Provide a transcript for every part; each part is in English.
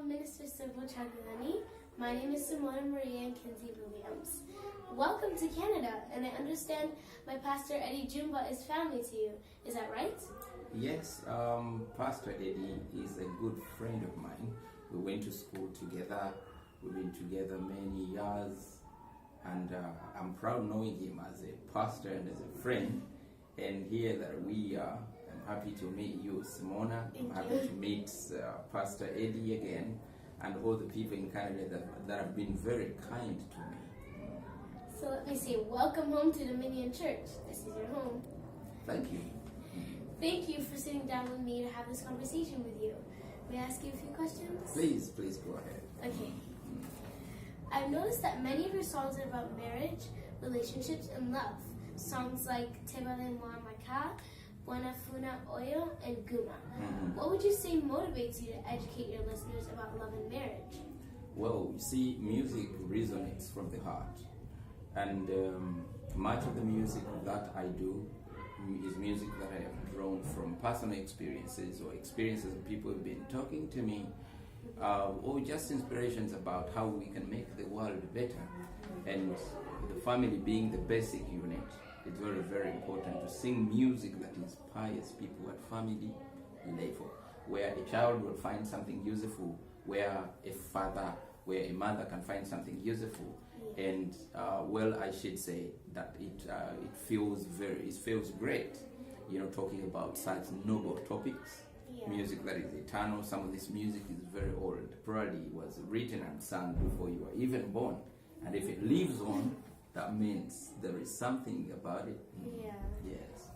Minister Civil Kyagulanyi. My name is Simona Maria Kinsey Williams. Welcome to Canada, and I understand my pastor Eddie Jumba is family to you. Is that right? Yes, Pastor Eddie is a good friend of mine. We went to school together. We've been together many years, and I'm proud knowing him as a pastor and as a friend. And here that we are, I'm happy to meet you, Simona. I'm happy to meet Pastor Eddie again, and all the people in Canada that have been very kind to me. So let me say, welcome home to Dominion Church. This is your home. Thank you. Thank you for sitting down with me to have this conversation with you. May I ask you a few questions? Please go ahead. Okay. I've noticed that many of your songs are about marriage, relationships, and love. Songs like Tebale Mwa Maka, Buena Funa Oyo, and Guma. What would you say motivates you to educate your listeners about love and marriage? Well, you see, music resonates from the heart. And much of the music that I do is music that I have drawn from personal experiences or experiences of people who have been talking to me, or just inspirations about how we can make the world better. And the family being the basic unit, it's very, very important to sing music that inspires people at family level, where a child will find something useful, where a mother can find something useful. And I should say that it feels great, talking about such noble topics. Music that is eternal. Some of this music is very old. Probably was written and sung before you were even born. And if it lives on, that means there is something about it. Yeah. Yes.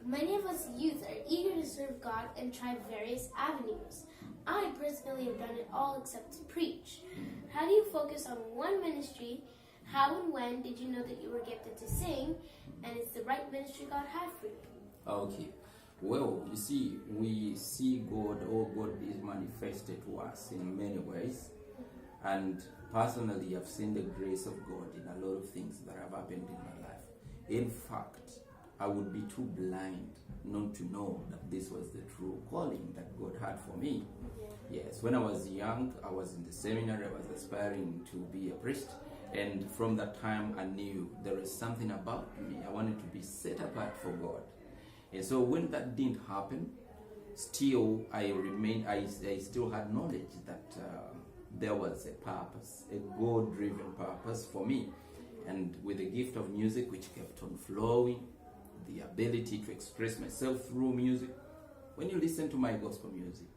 Many of us youth are eager to serve God and try various avenues. I personally have done it all except to preach. How do you focus on one ministry? How and when did you know that you were gifted to sing? And it's the right ministry God had for you? Okay. Well, you see, we see God, or God is manifested to us in many ways. And personally, I've seen the grace of God in a lot of things that have happened in my life. In fact, I would be too blind not to know that this was the true calling that God had for me. Yes, when I was young, I was in the seminary, I was aspiring to be a priest. And from that time, I knew there was something about me. I wanted to be set apart for God. And so when that didn't happen, still I still had knowledge that there was a purpose, a God-driven purpose for me. And with the gift of music, which kept on flowing, the ability to express myself through music. When you listen to my gospel music,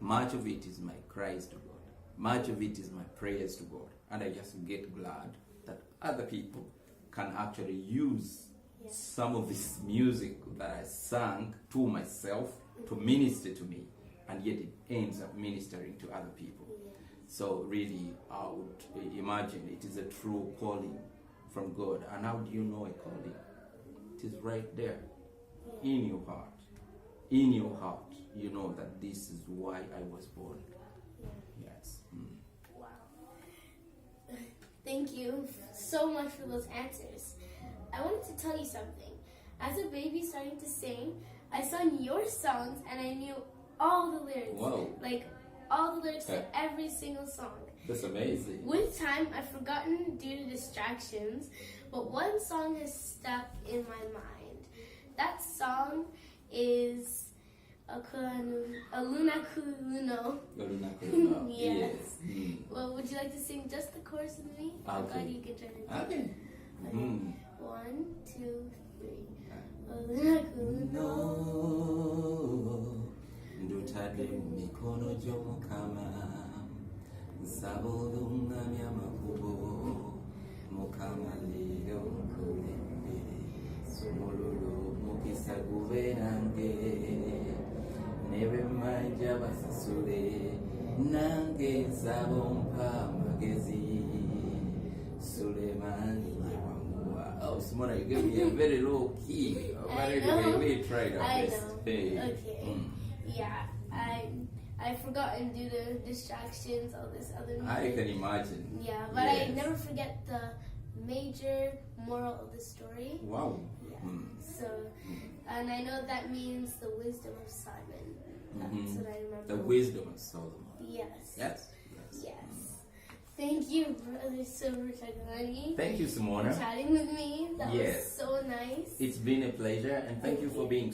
much of it is my cries to God. Much of it is my prayers to God. And I just get glad that other people can actually use some of this music that I sang to myself to minister to me. And yet it ends up ministering to other people. So really, I would imagine it is a true calling from God. And how do you know a calling? It is right there in your heart. In your heart, you know that this is why I was born. Yes. Wow. Thank you so much for those answers. I wanted to tell you something. As a baby starting to sing, I sung your songs and I knew all the lyrics. Wow. Like all the lyrics to every single song. That's amazing. With time, I've forgotten due to distractions, but one song has stuck in my mind. That song is Aluna Kuluno. Yes. Well, would you like to sing just the chorus with me? Okay. I'm glad you could join in. Okay. 1, 2, 3. Aluna Kuluno. Ndutade mikono gy'omukama nsaba oluŋŋamya amakubo mukama leero nkulembere somololo mukisa gube nange ne bwe mmanja basasule nange nsaba ompa amagezi Sulemani Wamuwa. Oh, Simona, you gave me a very low key. But anyway, we tried our best. Okay. Yeah, I've forgotten due to distractions, all this other music. I can imagine. Yeah, but I never forget the major moral of the story. Wow. Yeah. So, and I know that means the wisdom of Simon. That's what I remember. The wisdom of Solomon. Yes. Yes. Yes. Thank you, Brother Silver Kyagulanyi, Thank you, for Simona. chatting with me. That Yes. was so nice. It's been a pleasure, and thank you for being